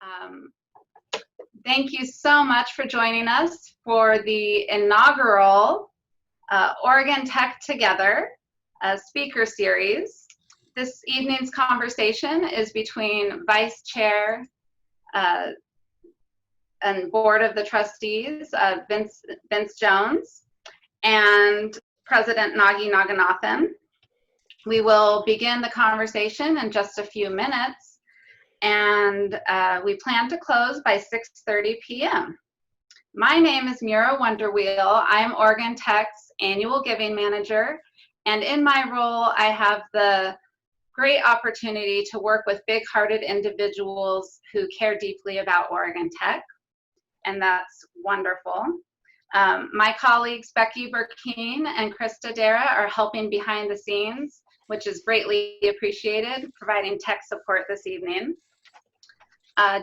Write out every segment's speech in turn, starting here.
Um, Thank you so much for joining us for the inaugural Oregon Tech Together speaker series. This evening's conversation is between Vice Chair and Board of the Trustees, Vince Jones, and President Naganathan. We will begin the conversation in just a few minutes, and we plan to close by 6:30 p.m. My name is Mira Wonderwheel. I'm Oregon Tech's annual giving manager, and in my role, I have the great opportunity to work with big-hearted individuals who care deeply about Oregon Tech, and that's wonderful. My colleagues Becky Burkeen and Krista Dara are helping behind the scenes, which is greatly appreciated, providing tech support this evening.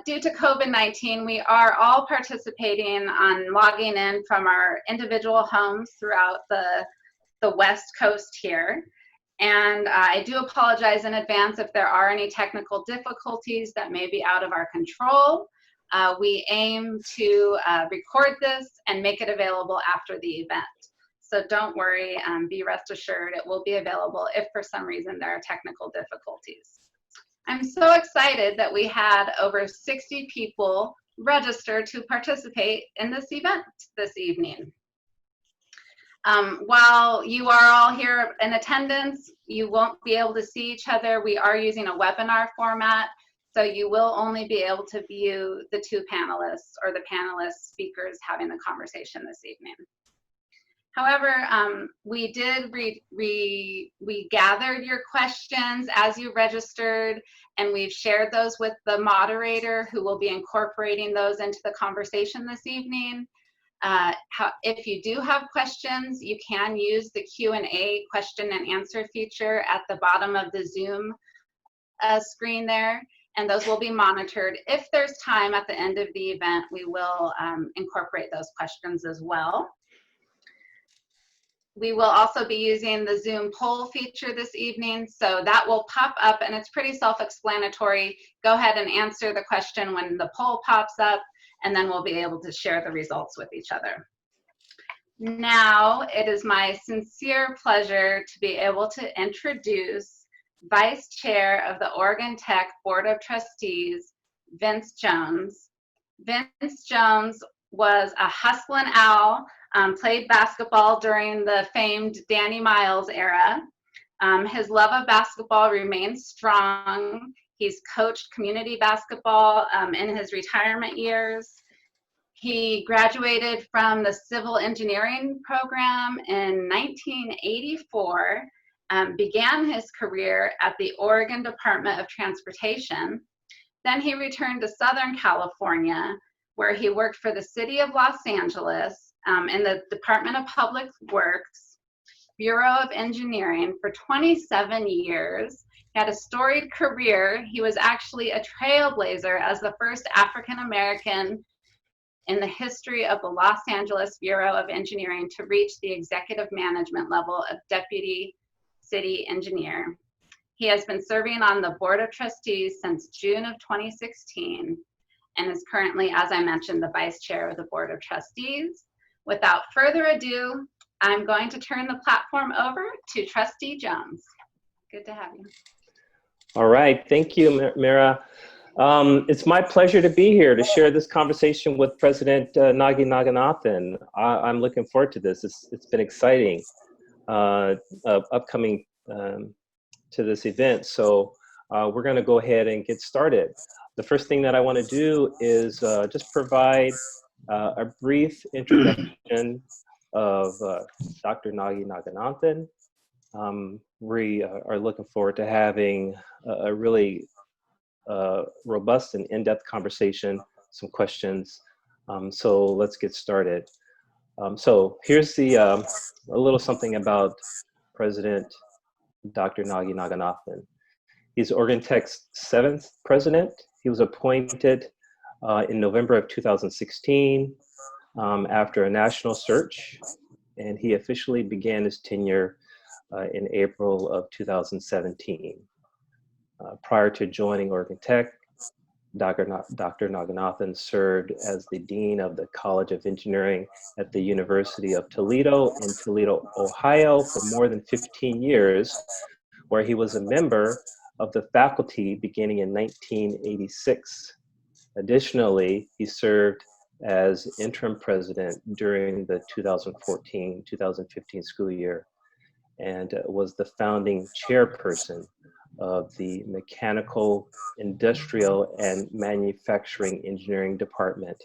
Due to COVID-19, we are all participating on logging in from our individual homes throughout the West Coast here. And I do apologize in advance if there are any technical difficulties that may be out of our control. We aim to record this and make it available after the event. So don't worry, be rest assured it will be available if for some reason there are technical difficulties. I'm so excited that we had over 60 people register to participate in this event this evening. While you are all here in attendance, you won't be able to see each other. We are using a webinar format, so you will only be able to view the two panelists or the panelist speakers having the conversation this evening. However, we gathered your questions as you registered, and we've shared those with the moderator who will be incorporating those into the conversation this evening. If you do have questions, you can use the Q&A question and answer feature at the bottom of the Zoom screen there, and those will be monitored. If there's time at the end of the event, we will incorporate those questions as well. We will also be using the Zoom poll feature this evening, so that will pop up, and it's pretty self-explanatory. Go ahead and answer the question when the poll pops up, and then we'll be able to share the results with each other. Now, it is my sincere pleasure to be able to introduce Vice Chair of the Oregon Tech Board of Trustees, Vince Jones. Vince Jones was a hustlin' owl, played basketball during the famed Danny Miles era. His love of basketball remains strong. He's coached community basketball in his retirement years. He graduated from the civil engineering program in 1984, began his career at the Oregon Department of Transportation. Then he returned to Southern California, where he worked for the City of Los Angeles in the Department of Public Works, Bureau of Engineering for 27 years. He had a storied career. He was actually a trailblazer as the first African-American in the history of the Los Angeles Bureau of Engineering to reach the executive management level of Deputy City Engineer. He has been serving on the Board of Trustees since June of 2016 and is currently, as I mentioned, the Vice Chair of the Board of Trustees. Without further ado, I'm going to turn the platform over to Trustee Jones. Good to have you. All right, thank you, Mira. It's my pleasure to be here to share this conversation with President Naganathan. I'm looking forward to this. It's been exciting, upcoming to this event. So we're going to go ahead and get started. The first thing that I want to do is just provide a brief introduction of Dr. Naganathan. We are looking forward to having a really robust and in-depth conversation, some questions. So let's get started. So here's a little something about President Dr. Naganathan. He's Oregon Tech's 7th president. He was appointed in November of 2016 after a national search, and he officially began his tenure in April of 2017. Prior to joining Oregon Tech, Dr. Naganathan served as the Dean of the College of Engineering at the University of Toledo in Toledo, Ohio for more than 15 years, where he was a member of the faculty beginning in 1986. Additionally, he served as interim president during the 2014-2015 school year and was the founding chairperson of the Mechanical, Industrial, and Manufacturing Engineering Department.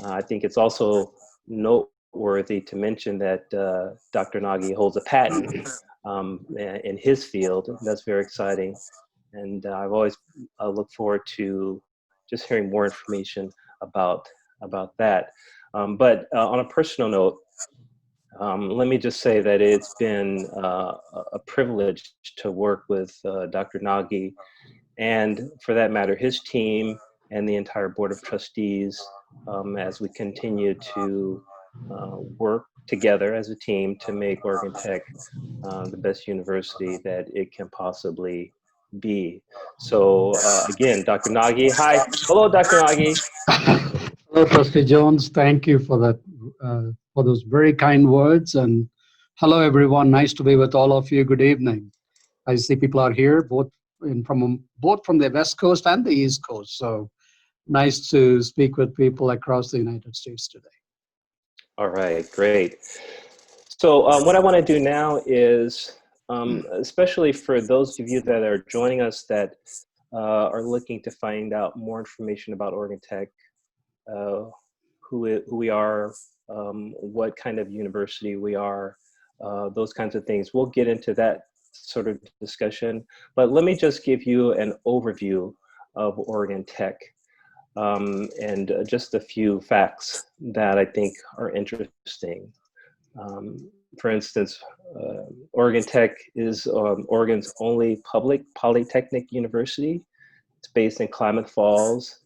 I think it's also noteworthy to mention that Dr. Nagy holds a patent in his field. That's very exciting. And I've always looked forward to just hearing more information about that. But on a personal note, let me just say that it's been a privilege to work with Dr. Nagy and, for that matter, his team and the entire Board of Trustees as we continue to work together as a team to make Oregon Tech the best university that it can possibly be. So again, Dr. Nagy, hi. Hello, Dr. Nagy. Hello, Trustee Jones. Thank you for that, for those very kind words. And hello, everyone. Nice to be with all of you. Good evening. I see people are here, both from the West Coast and the East Coast. So nice to speak with people across the United States today. All right, great. So what I want to do now is, especially for those of you that are joining us that are looking to find out more information about Oregon Tech, who we are, what kind of university we are, those kinds of things. We'll get into that sort of discussion, but let me just give you an overview of Oregon Tech and just a few facts that I think are interesting. For instance, Oregon Tech is Oregon's only public polytechnic university. It's based in Klamath Falls,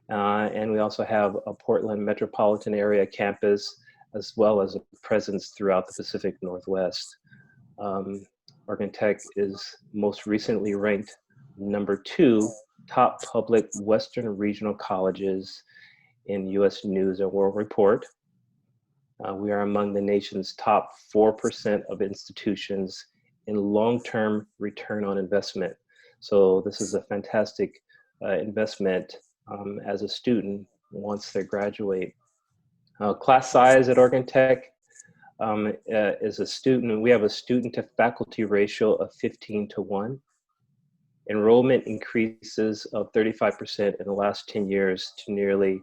and we also have a Portland metropolitan area campus, as well as a presence throughout the Pacific Northwest. Oregon Tech is most recently ranked #2 top public Western regional colleges in U.S. News and World Report. We are among the nation's top 4% of institutions in long-term return on investment. So this is a fantastic investment as a student once they graduate. Class size at Oregon Tech is a student. We have a student to faculty ratio of 15:1. Enrollment increases of 35% in the last 10 years to nearly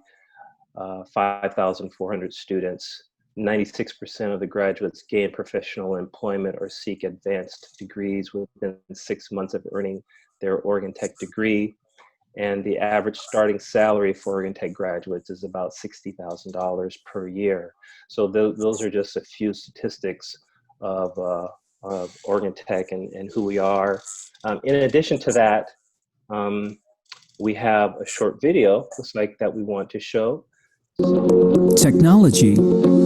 5,400 students. 96% of the graduates gain professional employment or seek advanced degrees within 6 months of earning their Oregon Tech degree. And the average starting salary for Oregon Tech graduates is about $60,000 per year. So those are just a few statistics of Oregon Tech and who we are. In addition to that, we have a short video, looks like, that we want to show. Technology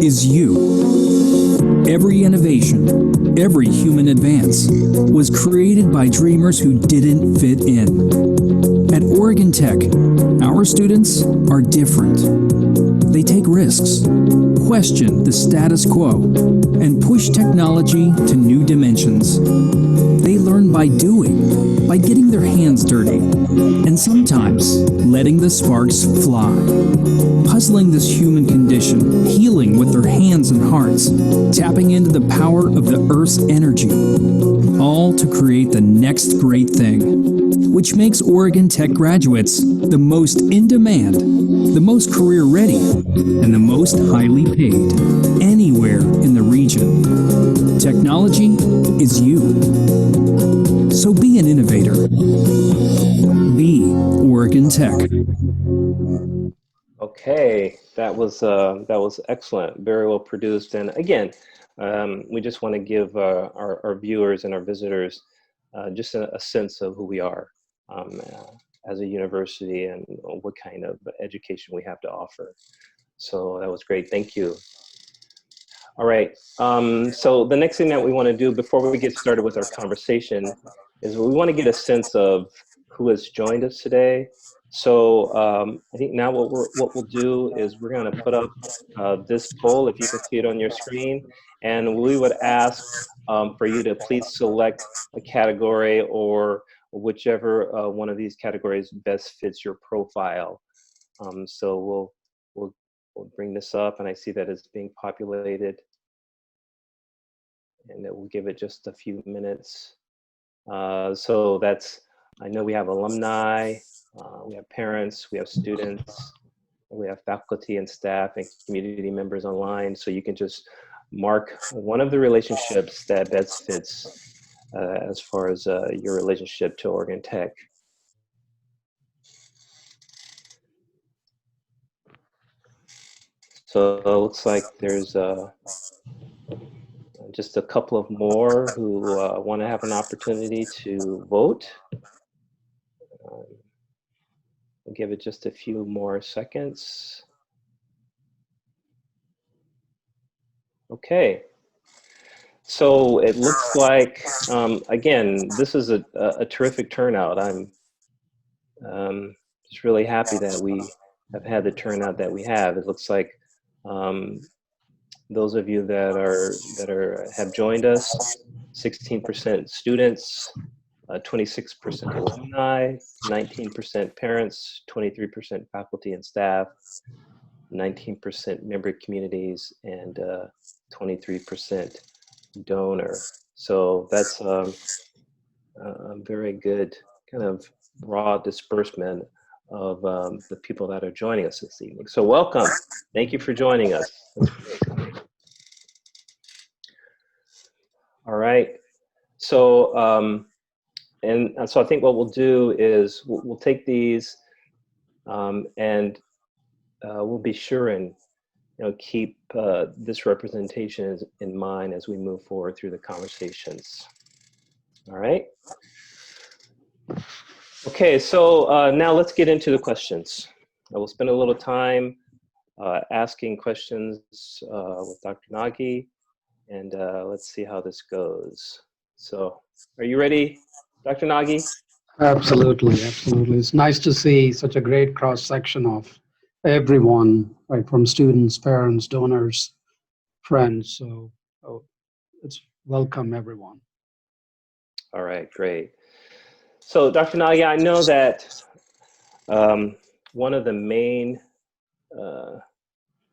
is you. Every innovation, every human advance was created by dreamers who didn't fit in. At Oregon Tech, our students are different. They take risks, question the status quo, and push technology to new dimensions. They learn by doing, by getting their hands dirty, and sometimes letting the sparks fly. Puzzling this human condition, healing with their hands and hearts, tapping into the power of the Earth's energy, all to create the next great thing, which makes Oregon Tech graduates the most in demand, the most career ready, and the most highly paid anywhere in the region. Technology is you. So be an innovator. Be Oregon Tech. Okay, that was excellent, very well produced. And again, we just want to give our viewers and our visitors just a sense of who we are as a university and what kind of education we have to offer. So that was great, thank you. All right, so the next thing that we want to do before we get started with our conversation is we want to get a sense of who has joined us today. So I think now what we'll do is we're going to put up this poll, if you can see it on your screen, and we would ask for you to please select a category or whichever one of these categories best fits your profile. So we'll bring this up, and I see that it's being populated, and it will give it just a few minutes. So that's, I know we have alumni, we have parents, we have students, we have faculty and staff and community members online. So you can just mark one of the relationships that best fits as far as your relationship to Oregon Tech. So it looks like there's just a couple of more who want to have an opportunity to vote. I'll give it just a few more seconds. Okay. So it looks like, again, this is a terrific turnout. I'm just really happy that we have had the turnout that we have. It looks like those of you that have joined us, 16% students, 26% alumni, 19% parents, 23% faculty and staff, 19% member communities, and 23% donor. So that's a very good kind of broad disbursement of the people that are joining us this evening. So welcome. Thank you for joining us. All right. So and so I think what we'll do is we'll take these and we'll be sure and keep this representation in mind as we move forward through the conversations. All right. Okay, so now let's get into the questions. I will spend a little time asking questions with Dr. Nagy, and let's see how this goes. So, are you ready, Dr. Nagy? Absolutely, absolutely. It's nice to see such a great cross section of everyone, right, from students, parents, donors, friends. So it's welcome, everyone. All right, great. So, Dr. Nagy, I know that one of the main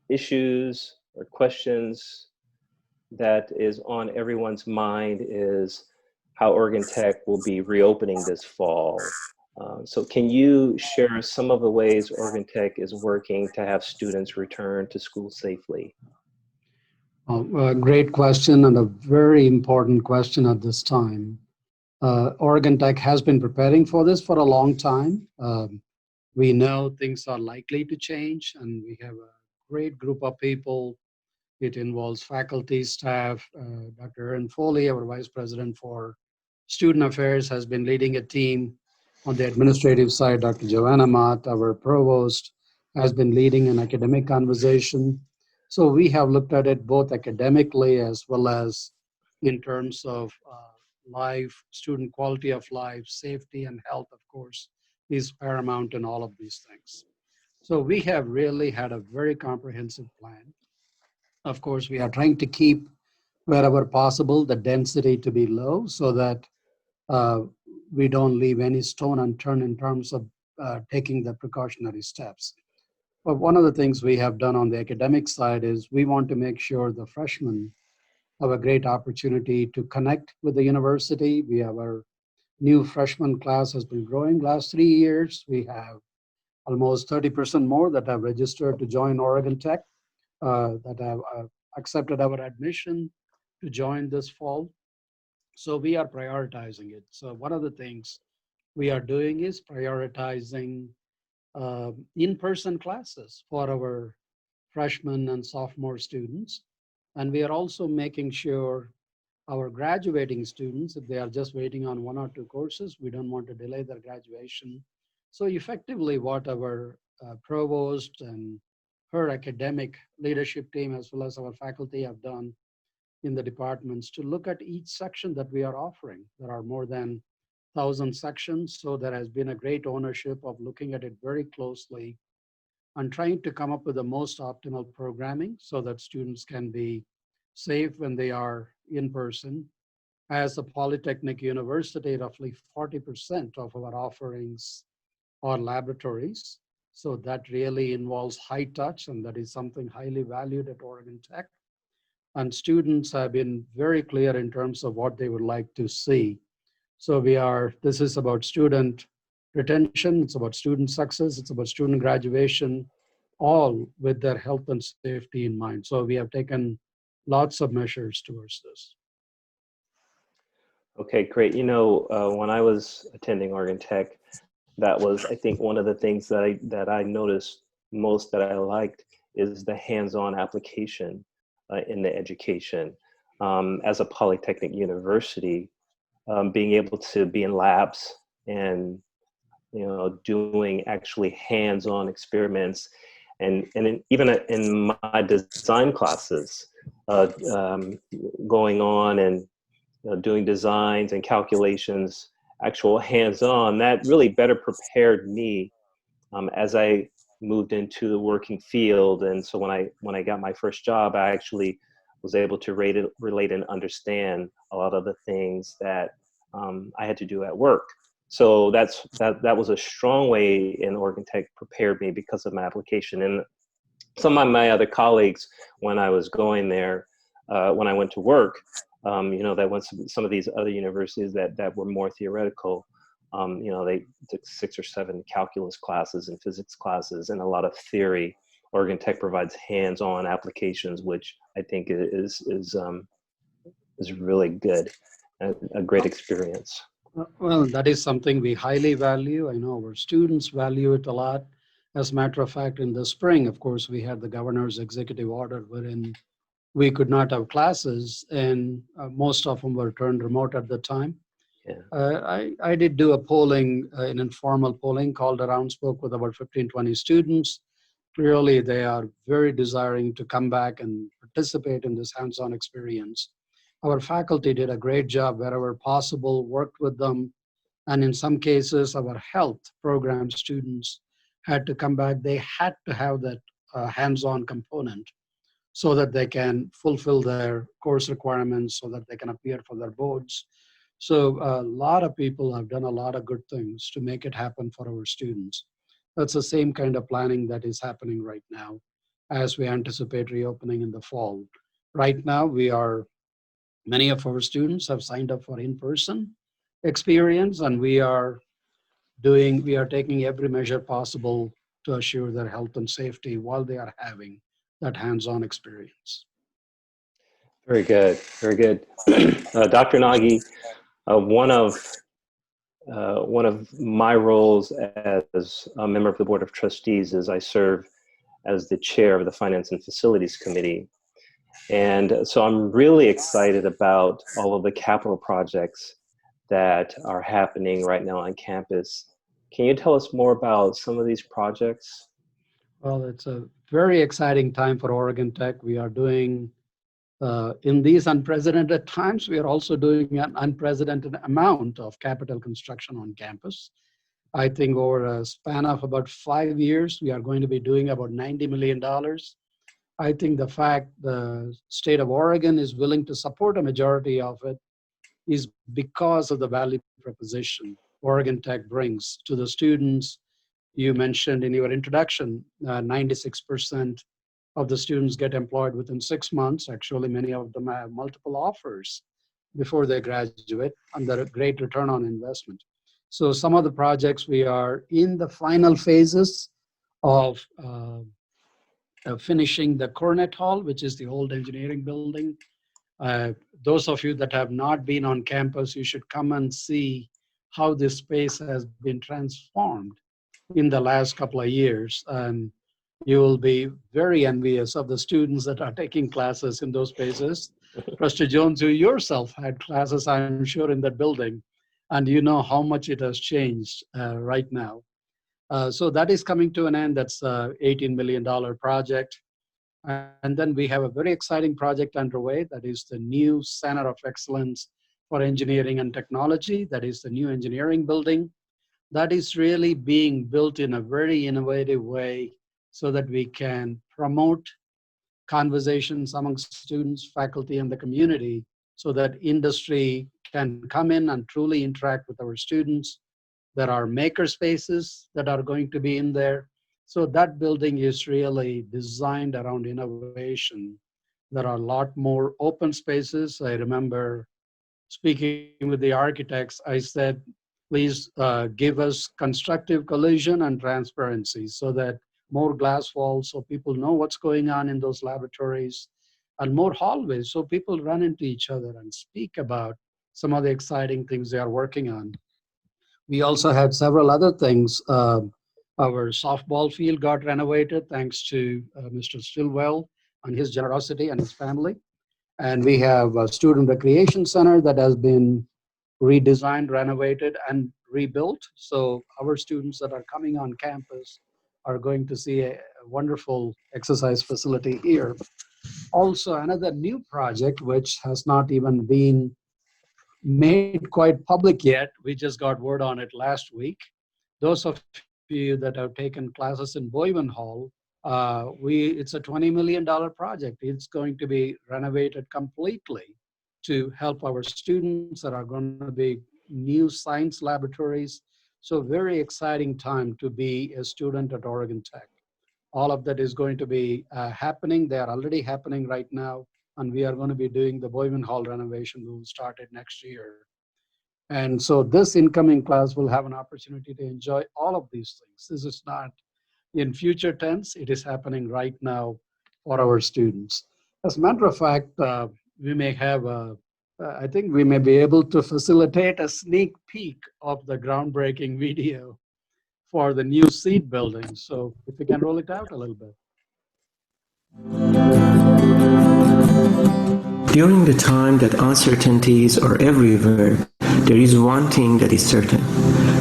issues or questions that is on everyone's mind is how Oregon Tech will be reopening this fall. So can you share some of the ways Oregon Tech is working to have students return to school safely? Great question, and a very important question at this time. Oregon Tech has been preparing for this for a long time. We know things are likely to change, and we have a great group of people. It involves faculty, staff. Dr. Erin Foley, our Vice President for Student Affairs, has been leading a team. On the administrative side, Dr. Joanna Mott, our Provost, has been leading an academic conversation. So we have looked at it both academically as well as in terms of life, student quality of life, safety, and health, of course, is paramount in all of these things. So we have really had a very comprehensive plan. Of course, we are trying to keep, wherever possible, the density to be low so that we don't leave any stone unturned in terms of taking the precautionary steps. But one of the things we have done on the academic side is we want to make sure the freshmen have a great opportunity to connect with the university. We have our new freshman class has been growing last 3 years. We have almost 30% more that have registered to join Oregon Tech, that have accepted our admission to join this fall. So we are prioritizing it. So one of the things we are doing is prioritizing in-person classes for our freshmen and sophomore students. And we are also making sure our graduating students, if they are just waiting on 1 or 2 courses, we don't want to delay their graduation. So effectively what our provost and her academic leadership team, as well as our faculty, have done in the departments to look at each section that we are offering. There are more than 1,000 sections. So there has been a great ownership of looking at it very closely and trying to come up with the most optimal programming so that students can be safe when they are in person. As a Polytechnic University, roughly 40% of our offerings are laboratories. So that really involves high touch, and that is something highly valued at Oregon Tech. And students have been very clear in terms of what they would like to see. So this is about student retention, it's about student success, it's about student graduation, all with their health and safety in mind. So we have taken lots of measures towards this. Okay, great. When I was attending Oregon Tech, that was, I think, one of the things that I noticed most that I liked is the hands-on application in the education. As a Polytechnic University, being able to be in labs and doing actually hands-on experiments, and even in my design classes, going on and doing designs and calculations, actual hands-on, that really better prepared me as I moved into the working field. And so when I got my first job, I actually was able to relate and understand a lot of the things that I had to do at work. So that was a strong way in Oregon Tech prepared me because of my application. And some of my other colleagues, when I was going there, when I went to work, that went to some of these other universities that were more theoretical, they took 6 or 7 calculus classes and physics classes and a lot of theory. Oregon Tech provides hands-on applications, which I think is really good, a great experience. Well, that is something we highly value. I know our students value it a lot. As a matter of fact, in the spring, of course, we had the governor's executive order wherein we could not have classes, and most of them were turned remote at the time. Yeah. I did do a polling, an informal polling, called around, spoke with about 15, 20 students. Clearly, they are very desiring to come back and participate in this hands-on experience. Our faculty did a great job wherever possible, worked with them. And in some cases, our health program students had to come back. They had to have that hands-on component so that they can fulfill their course requirements, so that they can appear for their boards. So a lot of people have done a lot of good things to make it happen for our students. That's the same kind of planning that is happening right now as we anticipate reopening in the fall. Right now, many of our students have signed up for in-person experience, and we are taking every measure possible to assure their health and safety while they are having that hands-on experience. Very good, very good. Dr. Nagy, one of my roles as a member of the Board of Trustees is I serve as the chair of the Finance and Facilities Committee. And so I'm really excited about all of the capital projects that are happening right now on campus. Can you tell us more about some of these projects? Well, it's a very exciting time for Oregon Tech. We are doing, in these unprecedented times, we are also doing an unprecedented amount of capital construction on campus. I think over a span of about 5 years, we are going to be doing about $90 million. I think the fact the state of Oregon is willing to support a majority of it is because of the value proposition Oregon Tech brings to the students. You mentioned in your introduction, 96% of the students get employed within 6 months. Actually, many of them have multiple offers before they graduate, and they're a great return on investment. So some of the projects, we are in the final phases of finishing the Cornet Hall, which is the old engineering building. Those of you that have not been on campus, you should come and see how this space has been transformed in the last couple of years. And you will be very envious of the students that are taking classes in those spaces. Trustee Jones, you yourself had classes, I'm sure, in that building, and you know how much it has changed right now. So that is coming to an end. That's an $18 million project. And then we have a very exciting project underway. That is the new Center of Excellence for Engineering and Technology. That is the new engineering building. That is really being built in a very innovative way so that we can promote conversations amongst students, faculty, and the community so that industry can come in and truly interact with our students. There are maker spaces that are going to be in there. So that building is really designed around innovation. There are a lot more open spaces. I remember speaking with the architects, I said, please give us constructive collision and transparency so that more glass walls so people know what's going on in those laboratories, and more hallways so people run into each other and speak about some of the exciting things they are working on. We also had several other things. Our softball field got renovated thanks to Mr. Stillwell and his generosity and his family. And we have a student recreation center that has been redesigned, renovated, and rebuilt. So our students that are coming on campus are going to see a wonderful exercise facility here. Also, another new project, which has not even been made quite public yet. We just got word on it last week. Those of you that have taken classes in Boyman Hall, it's a $20 million project. It's going to be renovated completely to help our students. That are going to be new science laboratories. So very exciting time to be a student at Oregon Tech. All of that is going to be happening. They are already happening right now. And we are going to be doing the Boyman Hall renovation. We will start it next year. And so this incoming class will have an opportunity to enjoy all of these things. This is not in future tense. It is happening right now for our students. As a matter of fact, we may have I think we may be able to facilitate a sneak peek of the groundbreaking video for the new seed building. So if we can roll it out a little bit. During the time that uncertainties are everywhere, there is one thing that is certain.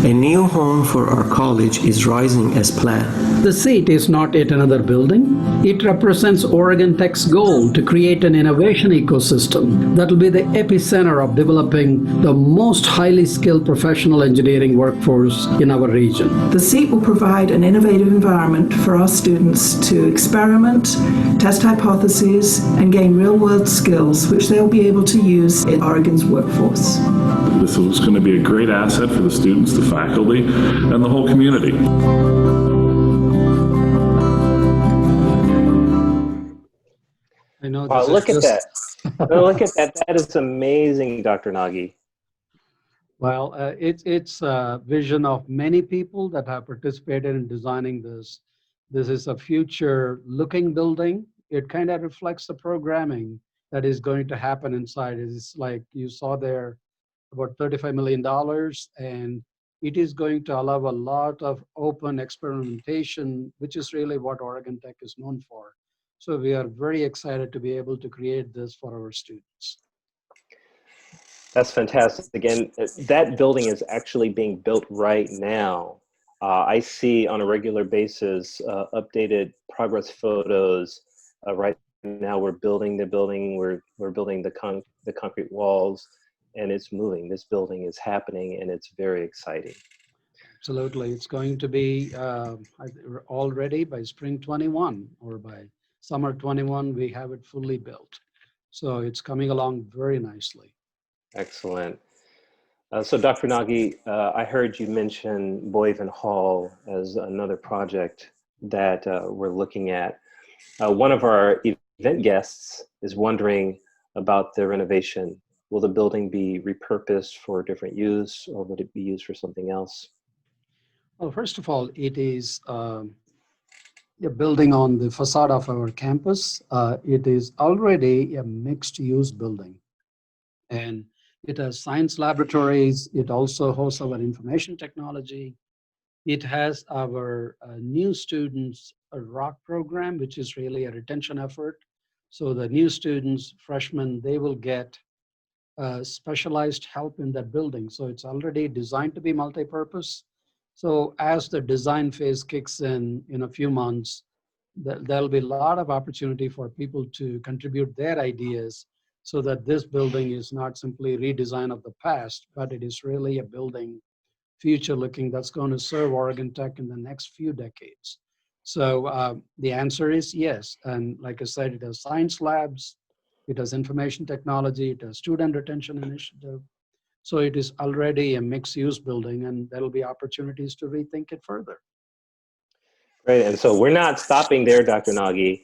A new home for our college is rising as planned. The seat is not yet another building. It represents Oregon Tech's goal to create an innovation ecosystem that will be the epicenter of developing the most highly skilled professional engineering workforce in our region. The seat will provide an innovative environment for our students to experiment, test hypotheses, and gain real-world skills which they'll be able to use in Oregon's workforce. This is going to be a great asset for the students, the faculty, and the whole community. I know. Wow, look at that. Look at that. That is amazing, Dr. Nagy. Well, it's a vision of many people that have participated in designing this. This is a future-looking building. It kind of reflects the programming that is going to happen inside. It's like you saw there, about $35 million, and it is going to allow a lot of open experimentation, which is really what Oregon Tech is known for. So we are very excited to be able to create this for our students. That's fantastic. Again, that building is actually being built right now. I see on a regular basis updated progress photos. Right now we're building the building, we're building the concrete walls, and it's moving. This building is happening, and it's very exciting. Absolutely. It's going to be already by spring 21 or by summer 21, we have it fully built. So it's coming along very nicely. Excellent. So Dr. Nagy, I heard you mention Boyden Hall as another project that we're looking at. One of our event guests is wondering about the renovation. Will the building be repurposed for different use, or would it be used for something else? Well, first of all, it is a building on the facade of our campus. It is already a mixed-use building. And it has science laboratories. It also hosts our information technology. It has our new students rock program, which is really a retention effort. So the new students, freshmen, they will get specialized help in that building. So it's already designed to be multi-purpose. So as the design phase kicks in a few months, there'll be a lot of opportunity for people to contribute their ideas so that this building is not simply redesign of the past, but it is really a building future looking that's going to serve Oregon Tech in the next few decades. So the answer is yes. And like I said, it has science labs, it has information technology, it has student retention initiative. So it is already a mixed use building, and there'll be opportunities to rethink it further. Great. And so we're not stopping there, Dr. Nagy.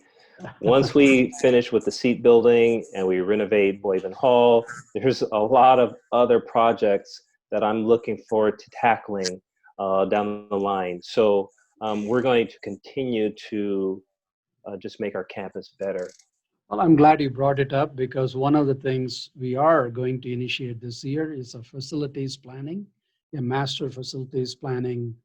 Once we finish with the seat building and we renovate Boyden Hall, there's a lot of other projects that I'm looking forward to tackling down the line. So we're going to continue to just make our campus better. Well, I'm glad you brought it up, because one of the things we are going to initiate this year is a facilities planning, a master facilities planning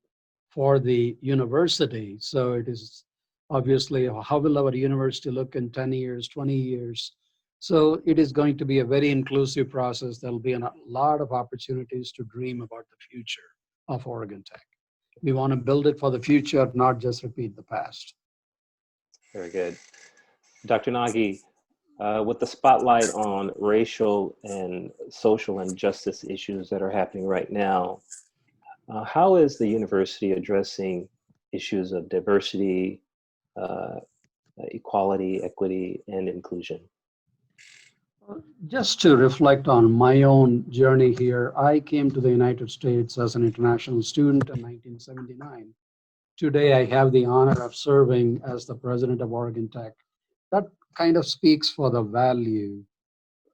for the university. So it is obviously, how will our university look in 10 years, 20 years? So it is going to be a very inclusive process. There'll be a lot of opportunities to dream about the future of Oregon Tech. We want to build it for the future, not just repeat the past. Very good. Dr. Nagy, with the spotlight on racial and social injustice issues that are happening right now, how is the university addressing issues of diversity, equality, equity, and inclusion? Just to reflect on my own journey here, I came to the United States as an international student in 1979. Today, I have the honor of serving as the president of Oregon Tech. That kind of speaks for the value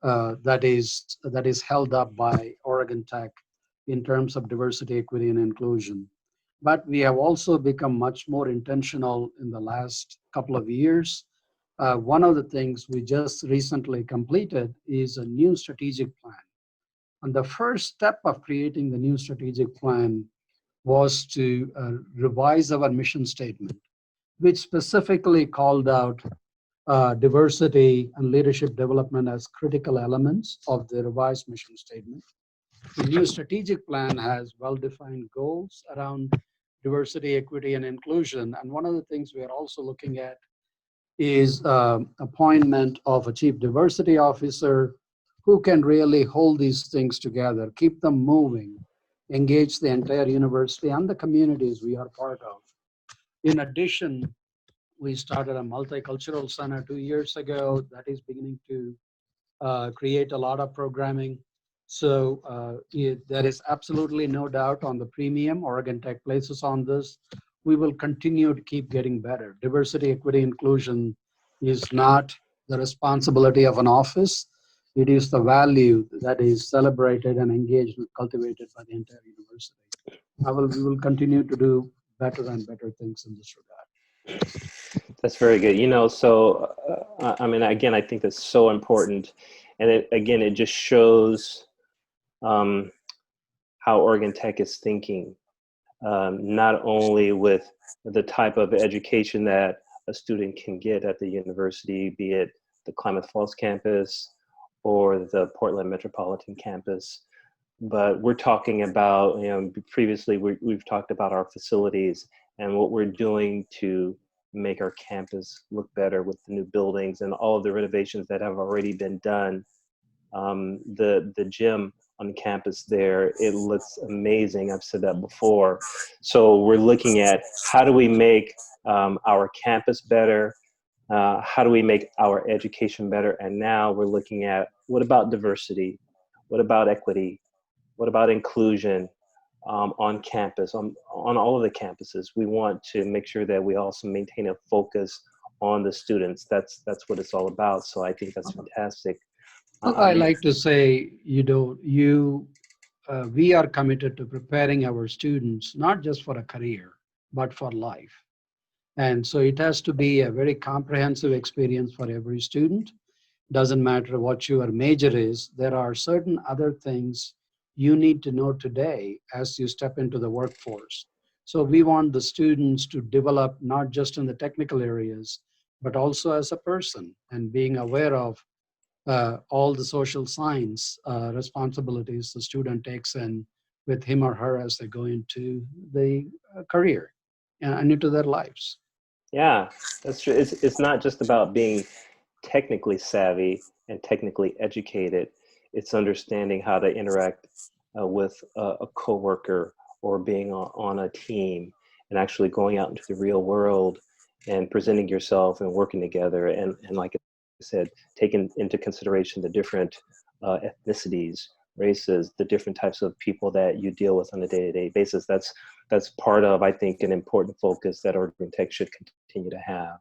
that is held up by Oregon Tech in terms of diversity, equity, and inclusion. But we have also become much more intentional in the last couple of years. One of the things we just recently completed is a new strategic plan. And the first step of creating the new strategic plan was to revise our mission statement, which specifically called out diversity and leadership development as critical elements of the revised mission statement. The new strategic plan has well-defined goals around diversity, equity, and inclusion. And one of the things we are also looking at is appointment of a chief diversity officer who can really hold these things together, keep them moving, engage the entire university and the communities we are part of. In addition, we started a multicultural center 2 years ago that is beginning to create a lot of programming. So there is absolutely no doubt on the premium Oregon Tech places on this. We will continue to keep getting better. Diversity, equity, inclusion is not the responsibility of an office. It is the value that is celebrated and engaged and cultivated by the entire university. We will continue to do better and better things in this regard. That's very good. You know, so, I mean, again, I think that's so important. And it just shows how Oregon Tech is thinking, not only with the type of education that a student can get at the university, be it the Klamath Falls campus or the Portland Metropolitan campus, but we're talking about, you know, previously we've talked about our facilities and what we're doing to make our campus look better with the new buildings and all of the renovations that have already been done. The gym on campus there, it looks amazing. I've said that before. So we're looking at how do we make our campus better? How do we make our education better? And now we're looking at, what about diversity? What about equity? What about inclusion on campus, on all of the campuses? We want to make sure that we also maintain a focus on the students. That's what it's all about. So I think that's fantastic. I like to say, we are committed to preparing our students, not just for a career, but for life. And so it has to be a very comprehensive experience for every student. Doesn't matter what your major is, there are certain other things you need to know today as you step into the workforce. So we want the students to develop not just in the technical areas, but also as a person and being aware of all the social science responsibilities the student takes in with him or her as they go into the career and into their lives. Yeah, that's true. It's not just about being technically savvy and technically educated. It's understanding how to interact with a coworker or being on a team, and actually going out into the real world and presenting yourself and working together. And like I said, taking into consideration the different ethnicities, races, the different types of people that you deal with on a day-to-day basis. That's part of, I think, an important focus that Oregon Tech should continue to have.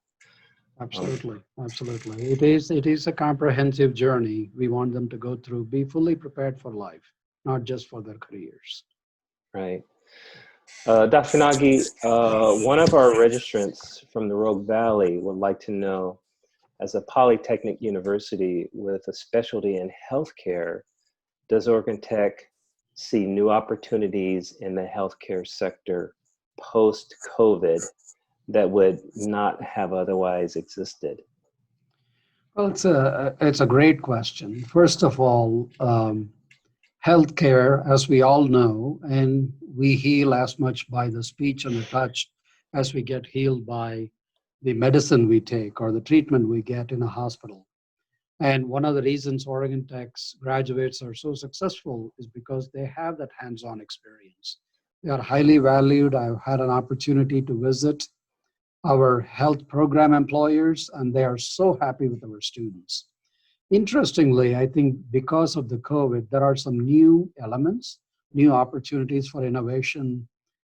Absolutely, absolutely. It is a comprehensive journey we want them to go through, be fully prepared for life, not just for their careers. Right. Dr. Nagy, one of our registrants from the Rogue Valley would like to know, as a polytechnic university with a specialty in healthcare, does Oregon Tech see new opportunities in the healthcare sector post-COVID that would not have otherwise existed? Well, it's a great question. First of all, healthcare, as we all know, and we heal as much by the speech and the touch as we get healed by the medicine we take or the treatment we get in a hospital. And one of the reasons Oregon Tech's graduates are so successful is because they have that hands-on experience. They are highly valued. I've had an opportunity to visit our health program employers, and they are so happy with our students. Interestingly, I think because of the COVID, there are some new elements, new opportunities for innovation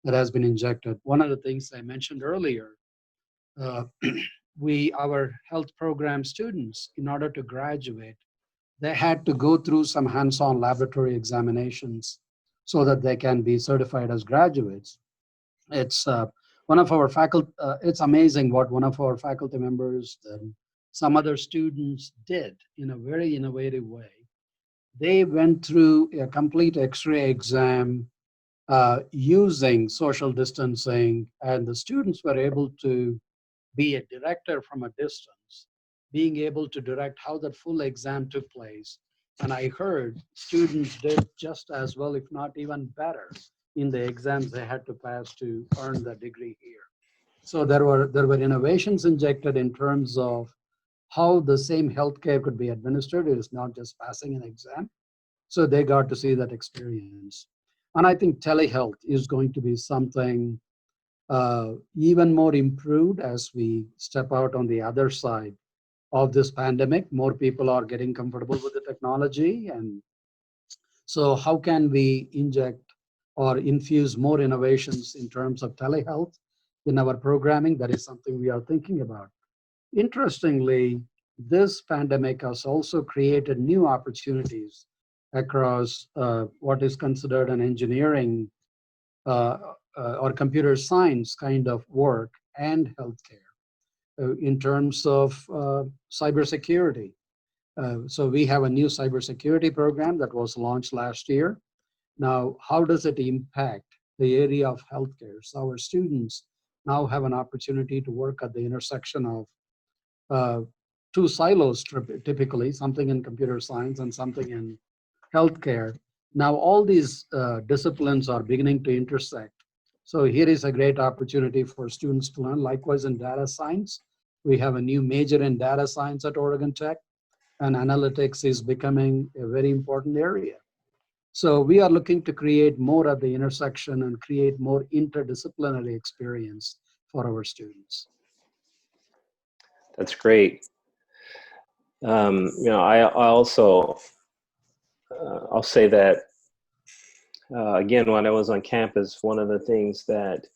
that has been injected. One of the things I mentioned earlier, our health program students, in order to graduate, they had to go through some hands-on laboratory examinations so that they can be certified as graduates. It's one of our faculty. It's amazing what one of our faculty members and some other students did in a very innovative way. They went through a complete X-ray exam using social distancing, and the students were able to be a director from a distance, being able to direct how that full exam took place. And I heard students did just as well, if not even better, in the exams they had to pass to earn the degree here. So there were innovations injected in terms of how the same healthcare could be administered. It is not just passing an exam. So they got to see that experience. And I think telehealth is going to be something even more improved as we step out on the other side of this pandemic. More people are getting comfortable with the technology. And so how can we inject or infuse more innovations in terms of telehealth in our programming? That is something we are thinking about. Interestingly, this pandemic has also created new opportunities across what is considered an engineering or computer science kind of work and healthcare in terms of cybersecurity. So we have a new cybersecurity program that was launched last year. Now, how does it impact the area of healthcare? So our students now have an opportunity to work at the intersection of two silos, typically, something in computer science and something in healthcare. Now, all these disciplines are beginning to intersect. So here is a great opportunity for students to learn. Likewise, in data science, we have a new major in data science at Oregon Tech, and analytics is becoming a very important area. So we are looking to create more at the intersection and create more interdisciplinary experience for our students. That's great. I also, I'll say that, again, when I was on campus, one of the things that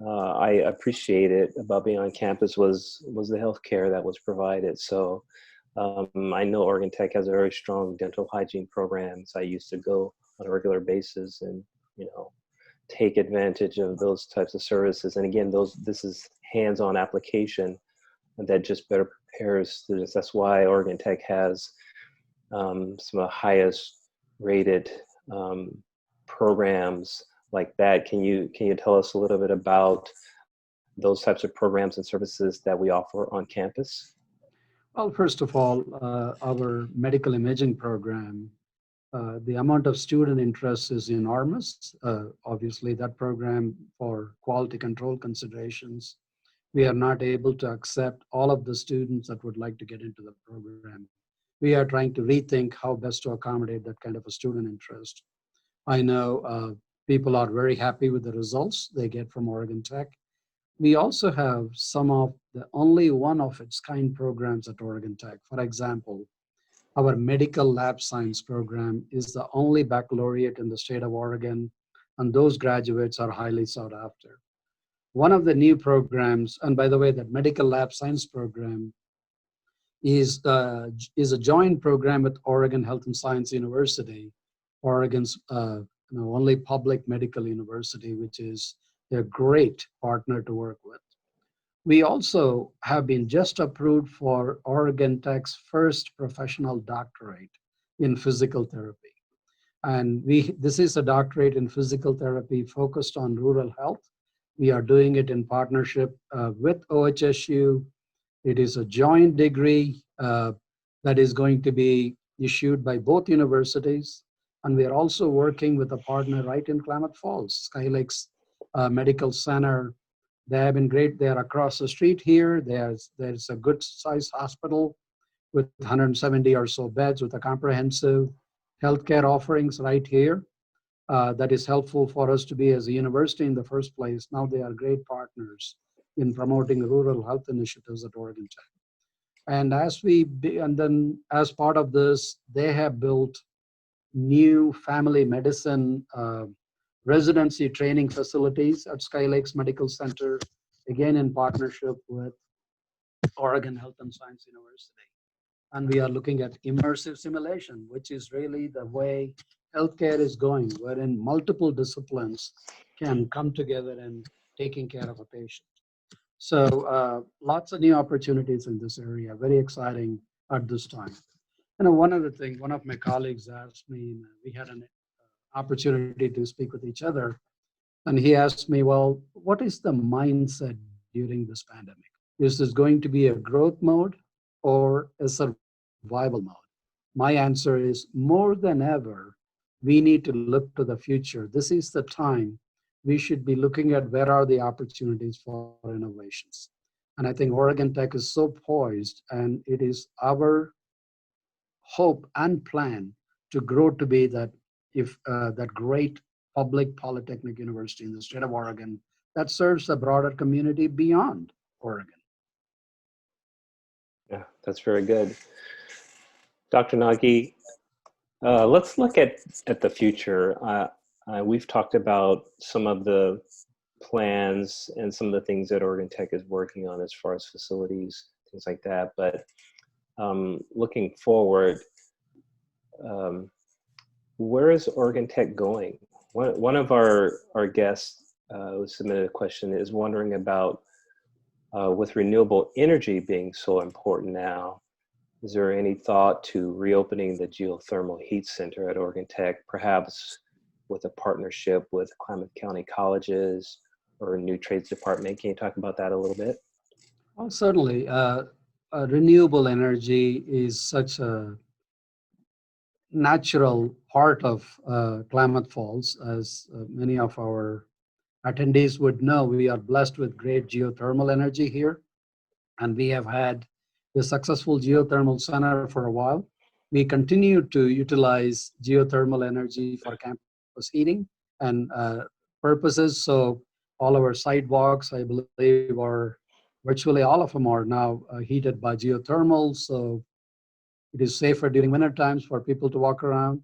I appreciated about being on campus was the healthcare that was provided. So I know Oregon Tech has a very strong dental hygiene programs. I used to go on a regular basis and, take advantage of those types of services. And again, this is hands-on application that just better prepares students. That's why Oregon Tech has some of the highest rated programs like that. Can you tell us a little bit about those types of programs and services that we offer on campus? Well, first of all, our medical imaging program, the amount of student interest is enormous. Obviously, that program, for quality control considerations, we are not able to accept all of the students that would like to get into the program. We are trying to rethink how best to accommodate that kind of a student interest. I know people are very happy with the results they get from Oregon Tech. We also have some of the only one of its kind programs at Oregon Tech. For example, our medical lab science program is the only baccalaureate in the state of Oregon, and those graduates are highly sought after. One of the new programs, and by the way, that medical lab science program is a joint program with Oregon Health and Science University, Oregon's only public medical university, which is a great partner to work with. We also have been just approved for Oregon Tech's first professional doctorate in physical therapy. And this is a doctorate in physical therapy focused on rural health. We are doing it in partnership with OHSU. It is a joint degree that is going to be issued by both universities. And we are also working with a partner right in Klamath Falls, Sky Lakes Medical Center. They have been great. They are across the street here. There's a good sized hospital with 170 or so beds with a comprehensive healthcare offerings right here. That is helpful for us to be as a university in the first place. Now they are great partners in promoting rural health initiatives at Oregon Tech. And then as part of this, they have built new family medicine residency training facilities at Sky Lakes Medical Center, again in partnership with Oregon Health and Science University. And we are looking at immersive simulation, which is really the way healthcare is going, wherein multiple disciplines can come together in taking care of a patient. So lots of new opportunities in this area, very exciting at this time. One other thing, one of my colleagues asked me, we had an opportunity to speak with each other, and he asked me, well, what is the mindset during this pandemic? Is this going to be a growth mode or a survival mode? My answer is, more than ever, we need to look to the future. This is the time we should be looking at where are the opportunities for innovations. And I think Oregon Tech is so poised, and it is our hope and plan to grow to be that great public polytechnic university in the state of Oregon that serves a broader community beyond Oregon. Yeah, that's very good. Dr. Nagy, let's look at the future. We've talked about some of the plans and some of the things that Oregon Tech is working on as far as facilities, things like that. But looking forward, where is Oregon Tech going? One of our guests who submitted a question is wondering about, with renewable energy being so important now, is there any thought to reopening the Geothermal Heat Center at Oregon Tech, perhaps with a partnership with Klamath County colleges or a new trades department? Can you talk about that a little bit? Well, certainly. Renewable energy is such a natural part of Klamath Falls. As many of our attendees would know, we are blessed with great geothermal energy here, and we have had a successful geothermal center for a while. We continue to utilize geothermal energy for campus heating and purposes. So all our sidewalks, I believe, are virtually all of them are now heated by geothermal. So it is safer during winter times for people to walk around.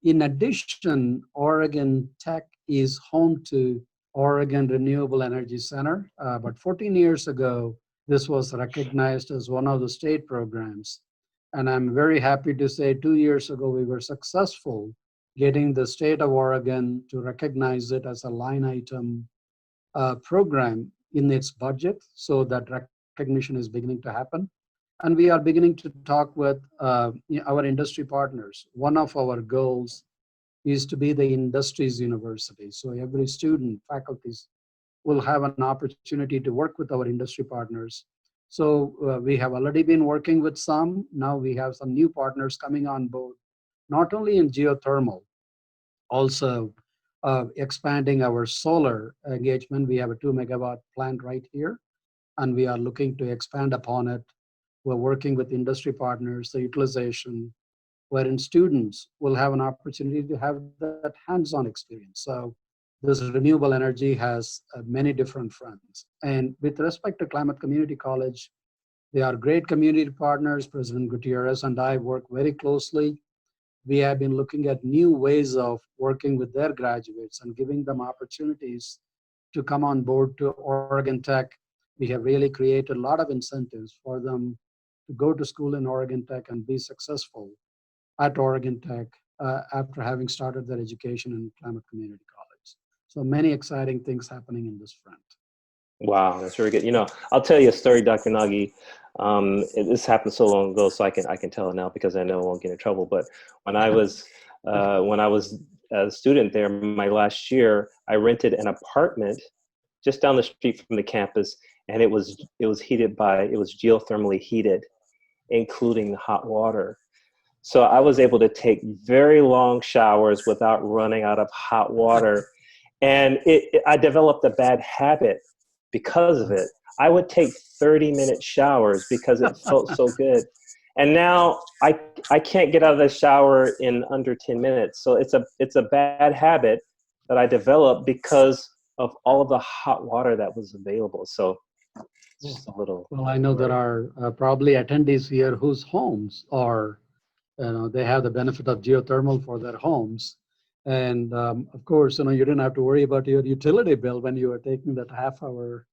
In addition, Oregon Tech is home to Oregon Renewable Energy Center. But 14 years ago, this was recognized as one of the state programs. And I'm very happy to say 2 years ago, we were successful getting the state of Oregon to recognize it as a line item program in its budget. So that recognition is beginning to happen. And we are beginning to talk with our industry partners. One of our goals is to be the industry's university. So every student, faculties will have an opportunity to work with our industry partners. So we have already been working with some. Now we have some new partners coming on board, not only in geothermal, also expanding our solar engagement. We have a 2 megawatt plant right here, and we are looking to expand upon it. We're working with industry partners, the utilization, wherein students will have an opportunity to have that hands-on experience. So this renewable energy has many different fronts. And with respect to Klamath Community College, they are great community partners. President Gutierrez and I work very closely. We have been looking at new ways of working with their graduates and giving them opportunities to come on board to Oregon Tech. We have really created a lot of incentives for them to go to school in Oregon Tech and be successful at Oregon Tech after having started their education in Klamath Community College. So many exciting things happening in this front. Wow, that's very good. You know, I'll tell you a story, Dr. Nagy. This happened so long ago, so I can tell it now because I know I won't get in trouble. But when I was a student there, my last year, I rented an apartment just down the street from the campus, and it was geothermally heated, including hot water. So I was able to take very long showers without running out of hot water, and I developed a bad habit because of it. I would take 30-minute showers because it felt so good. And now I can't get out of the shower in under 10 minutes. So it's a bad habit that I developed because of all of the hot water that was available. So it's just a little. Well, I know there are probably attendees here whose homes are, they have the benefit of geothermal for their homes. And of course, you didn't have to worry about your utility bill when you were taking that half-hour.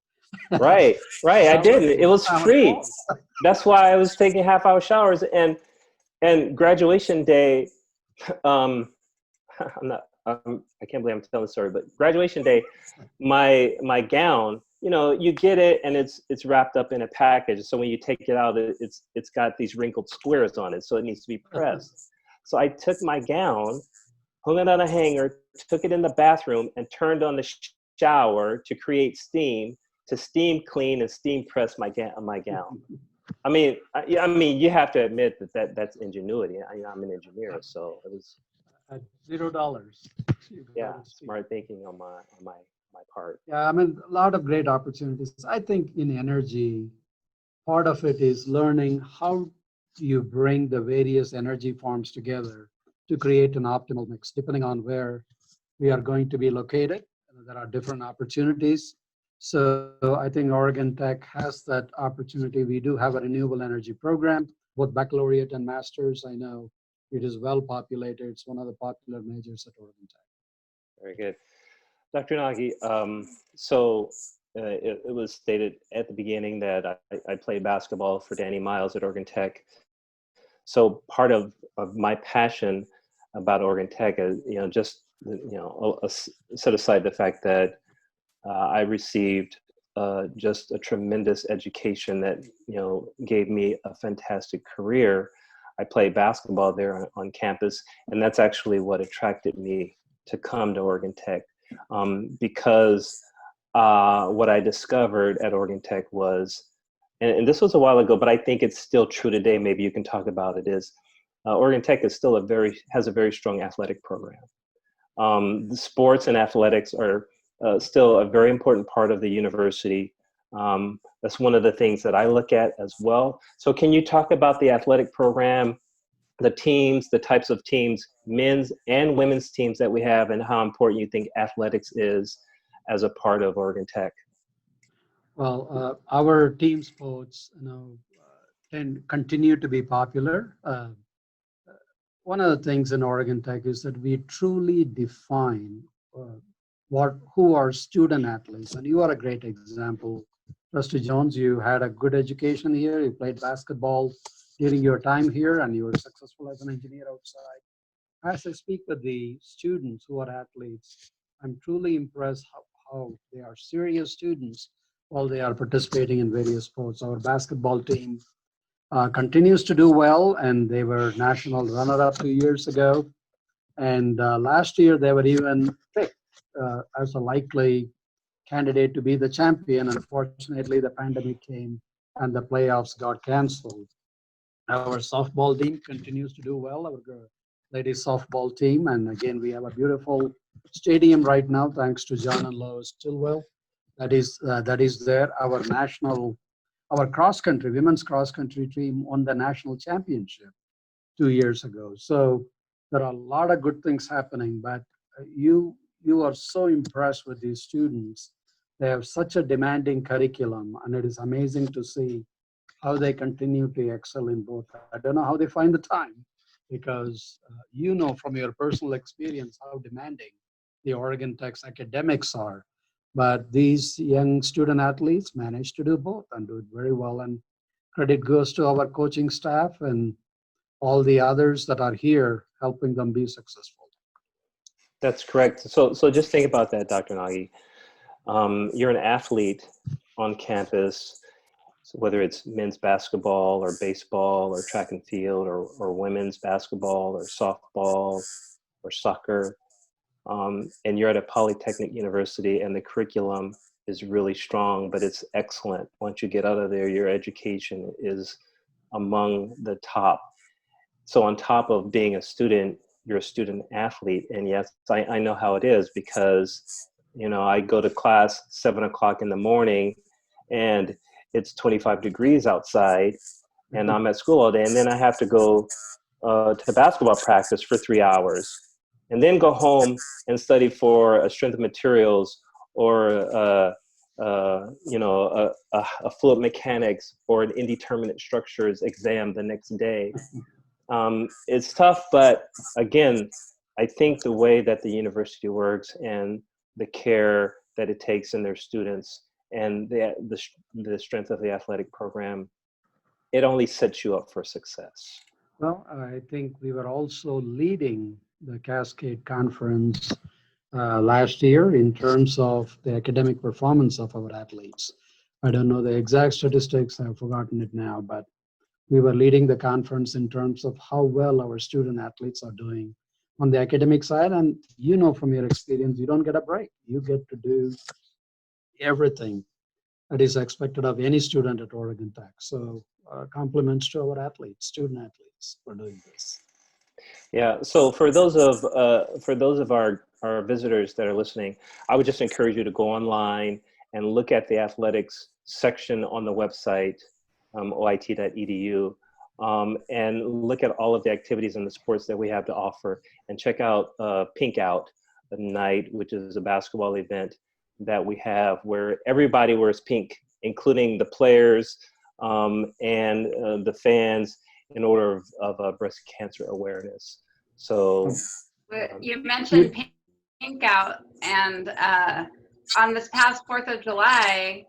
Right. I didn't. It was free. That's why I was taking half-hour showers. And graduation day, I can't believe I'm telling the story, but graduation day, my gown, you get it and it's wrapped up in a package. So when you take it out, it's got these wrinkled squares on it, so it needs to be pressed. So I took my gown, hung it on a hanger, took it in the bathroom, and turned on the shower to create steam, to steam clean and steam press my gown. I mean, you have to admit that's ingenuity. I'm an engineer, so it was at $0. Yeah, smart thinking on my part. Yeah, a lot of great opportunities. I think in energy, part of it is learning how you bring the various energy forms together to create an optimal mix, depending on where we are going to be located. There are different opportunities. So I think Oregon Tech has that opportunity. We do have a renewable energy program, both baccalaureate and master's. I know it is well populated. It's one of the popular majors at Oregon Tech. Very good. Dr. Nagy, so it was stated at the beginning that I played basketball for Danny Miles at Oregon Tech. So part of my passion about Oregon Tech is, set aside the fact that I received just a tremendous education that, gave me a fantastic career. I played basketball there on campus, and that's actually what attracted me to come to Oregon Tech, because what I discovered at Oregon Tech was, and this was a while ago, but I think it's still true today, maybe you can talk about it, is Oregon Tech is still has a very strong athletic program. The sports and athletics are still a very important part of the university. That's one of the things that I look at as well. So can you talk about the athletic program, the teams, the types of teams, men's and women's teams that we have, and how important you think athletics is as a part of Oregon Tech? Well, our team sports, continue to be popular. One of the things in Oregon Tech is that we truly define who are student athletes, and you are a great example. Trustee Jones, you had a good education here. You played basketball during your time here, and you were successful as an engineer outside. As I speak with the students who are athletes, I'm truly impressed how they are serious students while they are participating in various sports. Our basketball team continues to do well, and they were national runner-up 2 years ago. And last year, they were even picked as a likely candidate to be the champion. Unfortunately, the pandemic came and the playoffs got canceled. Our softball team continues to do well. Our ladies softball team. And again, we have a beautiful stadium right now, thanks to John and Lois Stilwell. That is there. Our cross country, women's cross country team won the national championship 2 years ago. So there are a lot of good things happening, but you are so impressed with these students. They have such a demanding curriculum, and it is amazing to see how they continue to excel in both. I don't know how they find the time, because you know from your personal experience how demanding the Oregon Tech's academics are. But these young student athletes manage to do both and do it very well. And credit goes to our coaching staff and all the others that are here helping them be successful. That's correct. So just think about that, Dr. Nagy. You're an athlete on campus, so whether it's men's basketball or baseball or track and field or women's basketball or softball or soccer, and you're at a polytechnic university and the curriculum is really strong, but it's excellent. Once you get out of there, your education is among the top. So on top of being a student, you're a student athlete. And yes, I know how it is, because, you know, I go to class 7 o'clock in the morning and it's 25 degrees outside and I'm at school all day. And then I have to go to basketball practice for 3 hours and then go home and study for a strength of materials or you know, a fluid mechanics or an indeterminate structures exam the next day. It's tough, but again, I think the way that the university works and the care that it takes in their students and the strength of the athletic program, it only sets you up for success. Well, I think we were also leading the Cascade Conference last year in terms of the academic performance of our athletes. I don't know the exact statistics, I've forgotten it now, but we were leading the conference in terms of how well our student athletes are doing on the academic side. And you know from your experience, you don't get a break. You get to do everything that is expected of any student at Oregon Tech. So compliments to our athletes, student athletes, for doing this. Yeah. So for those of our visitors that are listening, I would just encourage you to go online and look at the athletics section on the website, oit.edu, and look at all of the activities and the sports that we have to offer, and check out Pink Out Night, which is a basketball event that we have where everybody wears pink, including the players and the fans, in order of breast cancer awareness. So you mentioned Pink Out, and on this past 4th of July,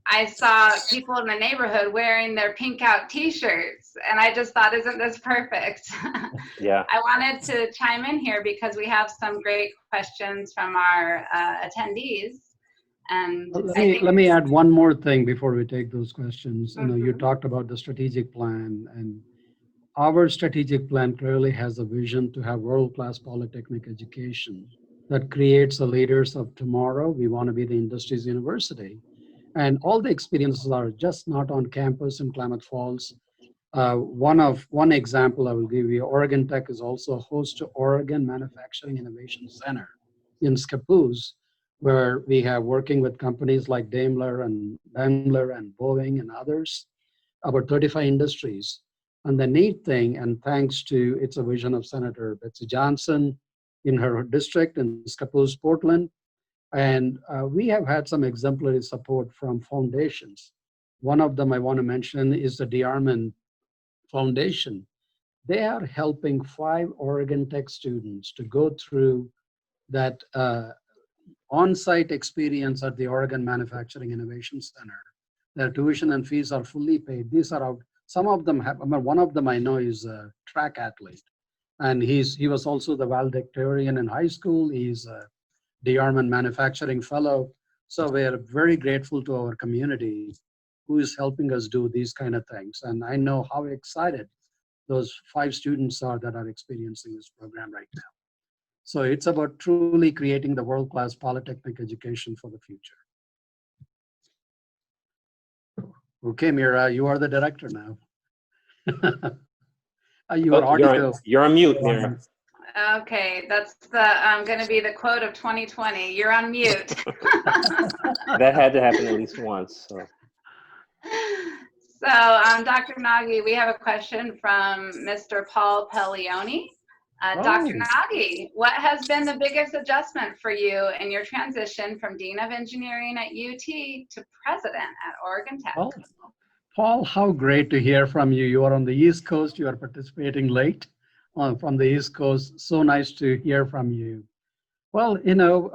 I saw people in the neighborhood wearing their Pink Out t-shirts, and I just thought, isn't this perfect? Yeah. I wanted to chime in here because we have some great questions from our attendees. And let me add one more thing before we take those questions. You know, you talked about the strategic plan, and our strategic plan clearly has a vision to have world-class polytechnic education that creates the leaders of tomorrow. We want to be the industry's university. And all the experiences are just not on campus in Klamath Falls. One example I will give you, Oregon Tech is also host to Oregon Manufacturing Innovation Center in Scappoose, where we have working with companies like Daimler and Boeing and others, about 35 industries. And the neat thing, and thanks to, it's a vision of Senator Betsy Johnson in her district in Scappoose, Portland. And we have had some exemplary support from foundations. One of them I want to mention is the DeArmond Foundation. They are helping 5 Oregon Tech students to go through that on-site experience at the Oregon Manufacturing Innovation Center. Their tuition and fees are fully paid. These are out. Some of them have, one of them I know is a track athlete, and he was also the valedictorian in high school. He's a DeArmond Manufacturing Fellow. So we're very grateful to our community who is helping us do these kind of things. And I know how excited those 5 students are that are experiencing this program right now. So it's about truly creating the world-class polytechnic education for the future. Okay, Mira, you are the director now. You're on mute, Mira. Okay, that's the going to be the quote of 2020. You're on mute. That had to happen at least once. So. So, Dr. Nagy, we have a question from Mr. Paul Pellioni. Dr. Nagy, what has been the biggest adjustment for you in your transition from Dean of Engineering at UT to President at Oregon Tech? Well, Paul, how great to hear from you. You are on the East Coast. You are participating late from the East Coast. So nice to hear from you. Well, you know,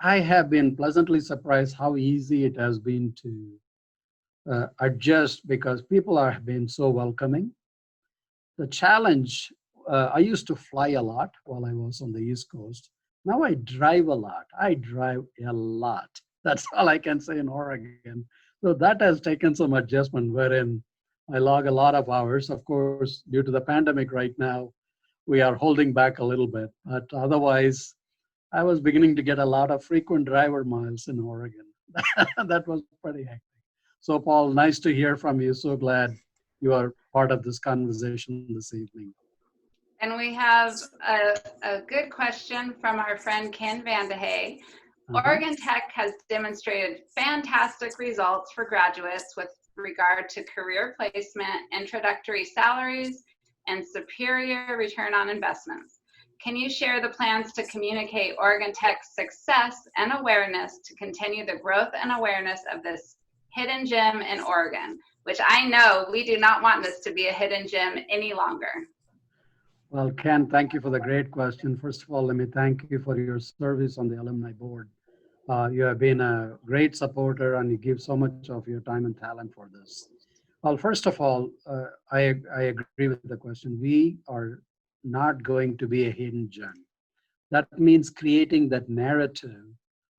I have been pleasantly surprised how easy it has been to adjust because people have been so welcoming. The challenge, I used to fly a lot while I was on the East Coast. Now I drive a lot. I drive a lot. That's all I can say in Oregon. So that has taken some adjustment wherein I log a lot of hours. Of course, due to the pandemic right now, we are holding back a little bit. But otherwise, I was beginning to get a lot of frequent driver miles in Oregon. That was pretty hectic. So Paul, nice to hear from you. So glad you are part of this conversation this evening. And we have a good question from our friend Ken Vandehey. Oregon Tech has demonstrated fantastic results for graduates with regard to career placement, introductory salaries, and superior return on investments. Can you share the plans to communicate Oregon Tech's success and awareness to continue the growth and awareness of this hidden gem in Oregon, which I know we do not want this to be a hidden gem any longer? Well, Ken, thank you for the great question. First of all, let me thank you for your service on the alumni board. You have been a great supporter and you give so much of your time and talent for this. Well, first of all, I agree with the question. We are not going to be a hidden gem. That means creating that narrative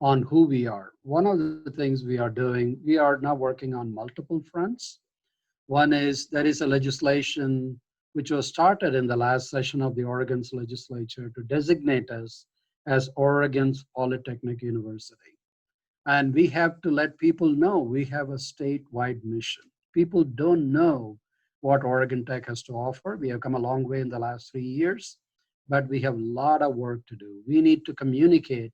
on who we are. One of the things we are doing, we are now working on multiple fronts. One is there is a legislation which was started in the last session of the Oregon's legislature to designate us as Oregon's Polytechnic University. And we have to let people know we have a statewide mission. People don't know what Oregon Tech has to offer. We have come a long way in the last 3 years, but we have a lot of work to do. We need to communicate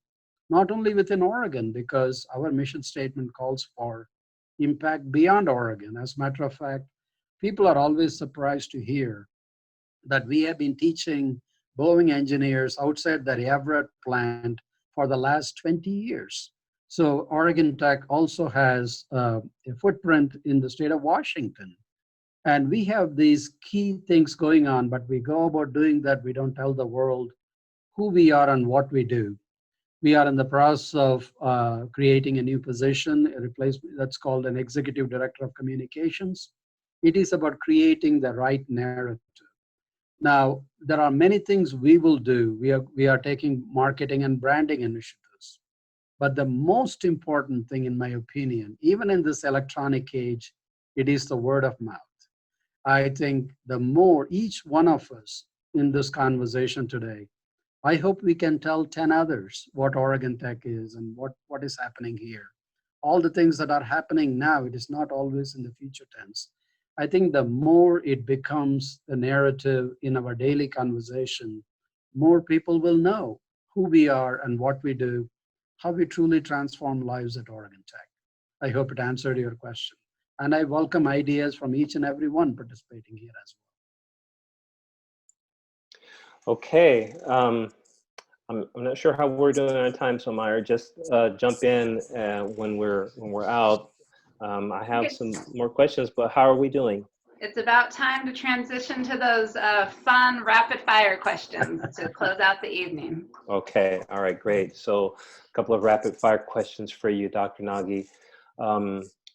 not only within Oregon, because our mission statement calls for impact beyond Oregon. As a matter of fact, people are always surprised to hear that we have been teaching Boeing engineers outside the Everett plant for the last 20 years. So Oregon Tech also has a footprint in the state of Washington. And we have these key things going on, but we go about doing that. We don't tell the world who we are and what we do. We are in the process of creating a new position, a replacement that's called an Executive Director of Communications. It is about creating the right narrative. Now, there are many things we will do. We are taking marketing and branding initiatives. But the most important thing, in my opinion, even in this electronic age, it is the word of mouth. I think the more each one of us in this conversation today, I hope we can tell 10 others what Oregon Tech is and what is happening here. All the things that are happening now, it is not always in the future tense. I think the more it becomes the narrative in our daily conversation, more people will know who we are and what we do, how we truly transform lives at Oregon Tech. I hope it answered your question. And I welcome ideas from each and every one participating here as well. Okay. I'm not sure how we're doing on time, so Meyer, just jump in when we're out. I have some more questions, but how are we doing? It's about time to transition to those fun rapid fire questions to close out the evening. Okay, all right, great. So a couple of rapid fire questions for you, Dr. Nagy.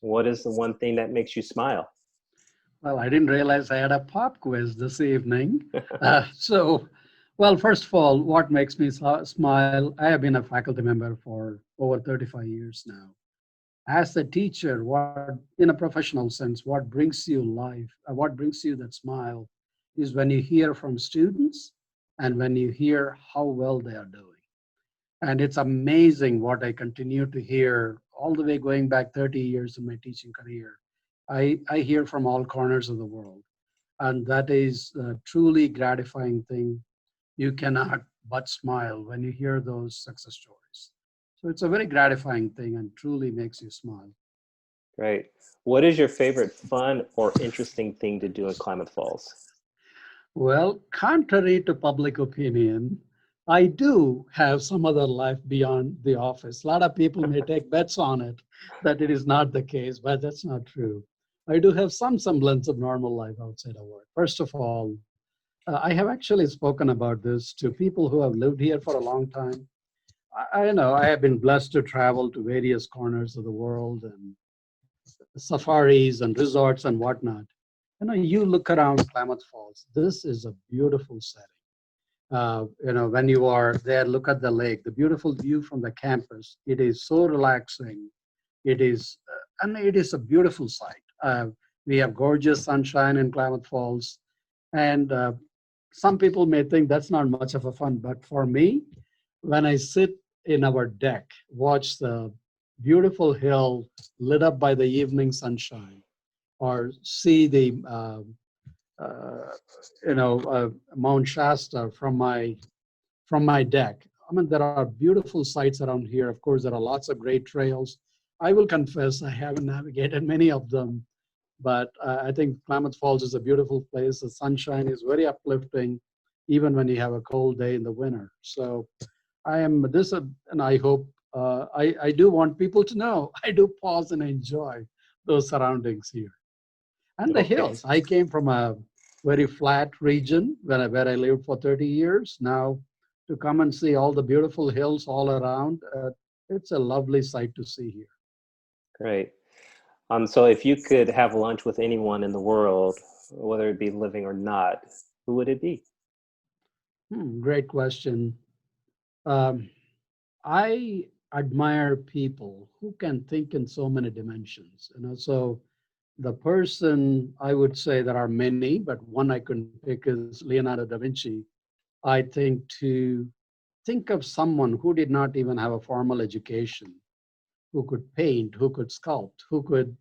What is the one thing that makes you smile? Well, I didn't realize I had a pop quiz this evening. Well, first of all, what makes me smile? I have been a faculty member for over 35 years now. As a teacher, what, in a professional sense, what brings you life, what brings you that smile is when you hear from students and when you hear how well they are doing. And it's amazing what I continue to hear all the way going back 30 years in my teaching career. I hear from all corners of the world. And that is a truly gratifying thing. you cannot but smile when you hear those success stories. So it's a very gratifying thing and truly makes you smile. Great. What is your favorite fun or interesting thing to do at Klamath Falls? Well, contrary to public opinion, I do have some other life beyond the office. A lot of people may take bets on it that it is not the case, but that's not true. I do have some semblance of normal life outside of work. First of all, I have actually spoken about this to people who have lived here for a long time. I know I have been blessed to travel to various corners of the world and safaris and resorts and whatnot. You look around Klamath Falls. This is a beautiful setting. When you are there, look at the lake, the beautiful view from the campus. It is so relaxing. It is, and it is a beautiful sight. We have gorgeous sunshine in Klamath Falls, and some people may think that's not much of a fun, but for me, when I sit in our deck, watch the beautiful hill lit up by the evening sunshine, or see the Mount Shasta from my deck. I mean, there are beautiful sights around here. Of course, there are lots of great trails. I will confess I haven't navigated many of them, but I think Klamath Falls is a beautiful place. The sunshine is very uplifting, even when you have a cold day in the winter. So I am this, and I hope I do want people to know I do pause and enjoy those surroundings here. And the hills. I came from a very flat region where I lived for 30 years. Now, to come and see all the beautiful hills all around, it's a lovely sight to see here. Great. So if you could have lunch with anyone in the world, whether it be living or not, who would it be? Great question. I admire people who can think in so many dimensions. So the person, I would say there are many, but one I can pick is Leonardo Da Vinci. I think to think of someone who did not even have a formal education, who could paint, who could sculpt, who could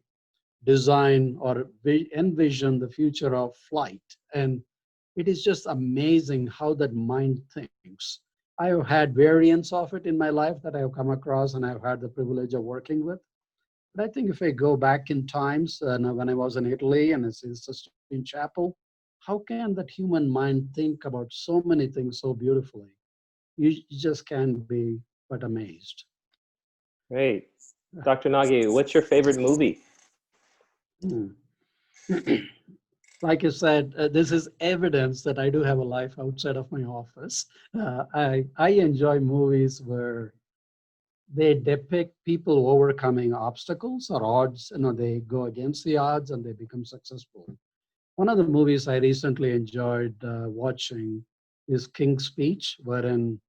design or envision the future of flight. And it is just amazing how that mind thinks. I have had variants of it in my life that I have come across and I've had the privilege of working with. But I think if I go back in times, when I was in Italy and it's in Chapel, how can that human mind think about so many things so beautifully? You just can't be but amazed. Great. Dr. Nagi, what's your favorite movie? Like you said, this is evidence that I do have a life outside of my office. I enjoy movies where they depict people overcoming obstacles or odds. They go against the odds and they become successful. One of the movies I recently enjoyed watching is King's Speech, wherein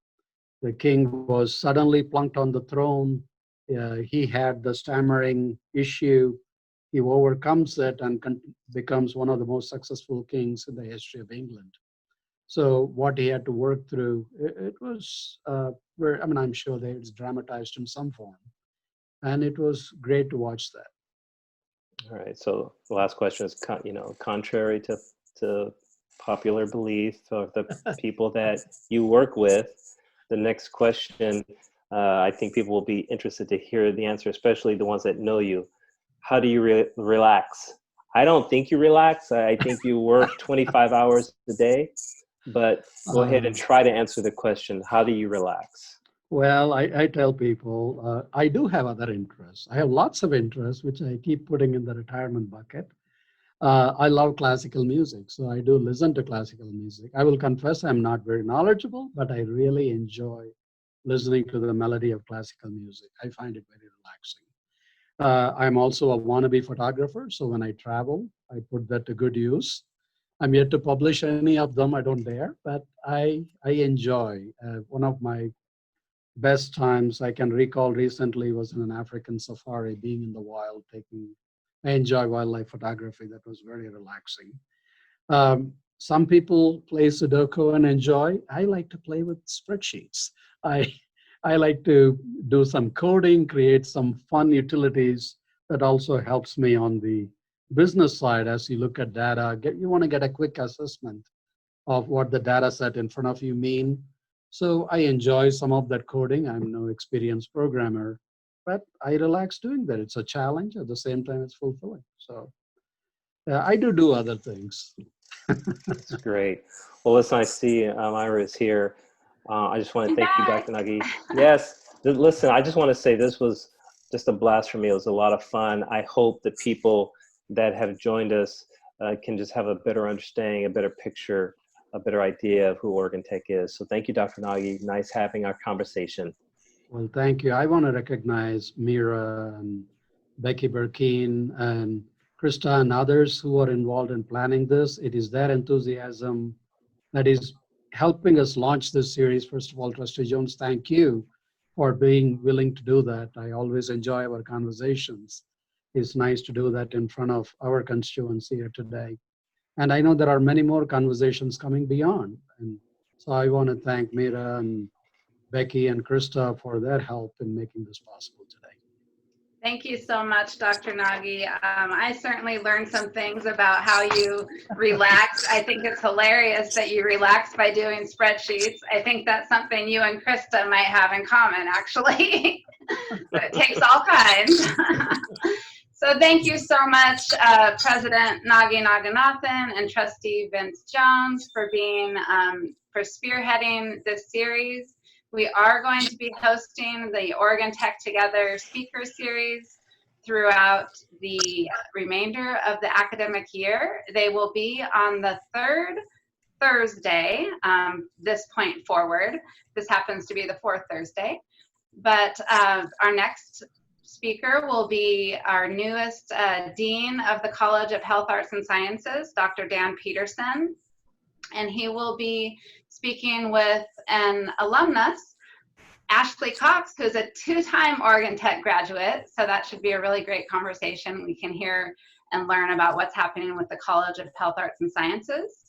the king was suddenly plunked on the throne. He had the stammering issue. He overcomes it and becomes one of the most successful kings in the history of England. So what he had to work through, it was I'm sure that it's dramatized in some form. And it was great to watch that. All right, so the last question is, contrary to popular belief of the people that you work with, the next question, I think people will be interested to hear the answer, especially the ones that know you. How do you relax? I don't think you relax. I think you work 25 hours a day, but go ahead and try to answer the question. How do you relax? Well, I tell people I do have other interests. I have lots of interests, which I keep putting in the retirement bucket. I love classical music, so I do listen to classical music. I will confess I'm not very knowledgeable, but I really enjoy listening to the melody of classical music. I find it very relaxing. I'm also a wannabe photographer, so when I travel, I put that to good use. I'm yet to publish any of them, I don't dare, but I enjoy. One of my best times I can recall recently was in an African safari, being in the wild, I enjoy wildlife photography. That was very relaxing. Some people play Sudoku and enjoy. I like to play with spreadsheets. I like to do some coding, create some fun utilities that also helps me on the business side. As you look at data, you want to get a quick assessment of what the data set in front of you mean. So I enjoy some of that coding. I'm no experienced programmer, but I relax doing that. It's a challenge. At the same time, it's fulfilling. So I do other things. That's great. Well, listen, I see Ira is here. I just want to thank you, Dr. Nagy. Yes, listen, I just want to say this was just a blast for me. It was a lot of fun. I hope the people that have joined us can just have a better understanding, a better picture, a better idea of who Oregon Tech is. So thank you, Dr. Nagy. Nice having our conversation. Well, thank you. I want to recognize Mira and Becky Burkeen and Krista and others who are involved in planning this. It is their enthusiasm that is helping us launch this series. First of all, Trustee Jones, thank you for being willing to do that. I always enjoy our conversations. It's nice to do that in front of our constituents here today. And I know there are many more conversations coming beyond. And so I want to thank Mira and Becky and Krista for their help in making this possible today. Thank you so much, Dr. Nagy. I certainly learned some things about how you relax. I think it's hilarious that you relax by doing spreadsheets. I think that's something you and Krista might have in common, actually. But it takes all kinds. So thank you so much, President Naganathan and Trustee Vince Jones for spearheading this series. We are going to be hosting the Oregon Tech Together speaker series throughout the remainder of the academic year. They will be on the third Thursday, this point forward. This happens to be the fourth Thursday. But our next speaker will be our newest Dean of the College of Health, Arts, and Sciences, Dr. Dan Peterson. And he will be speaking with an alumnus, Ashley Cox, who's a two-time Oregon Tech graduate. So that should be a really great conversation. We can hear and learn about what's happening with the College of Health, Arts, and Sciences.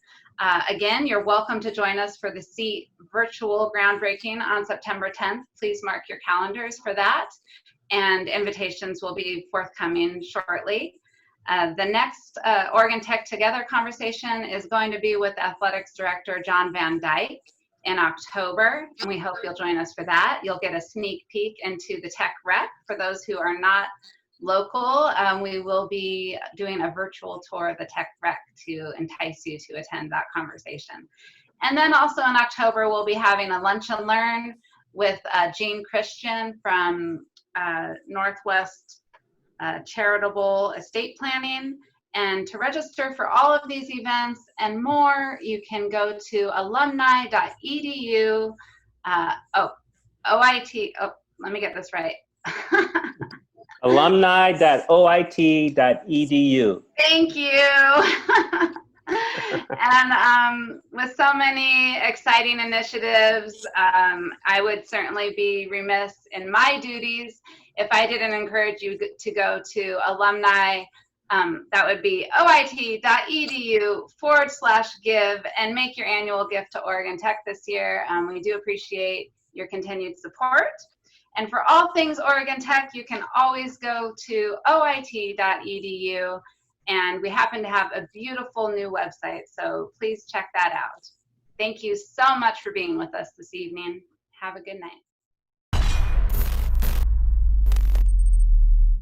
Again, you're welcome to join us for the SEAT virtual groundbreaking on September 10th. Please mark your calendars for that. And invitations will be forthcoming shortly. The next Oregon Tech Together conversation is going to be with Athletics Director John Van Dyke in October, and we hope you'll join us for that. You'll get a sneak peek into the Tech Rec. For those who are not local, we will be doing a virtual tour of the Tech Rec to entice you to attend that conversation. And then also in October, we'll be having a lunch and learn with Jean Christian from Northwest Charitable Estate Planning. And to register for all of these events and more, you can go to alumni.edu. Let me get this right. Alumni.oit.edu. Thank you. And with so many exciting initiatives, I would certainly be remiss in my duties if I didn't encourage you to go to alumni. That would be oit.edu/give and make your annual gift to Oregon Tech this year. We do appreciate your continued support. And for all things Oregon Tech, you can always go to oit.edu. And we happen to have a beautiful new website, so please check that out. Thank you so much for being with us this evening. Have a good night.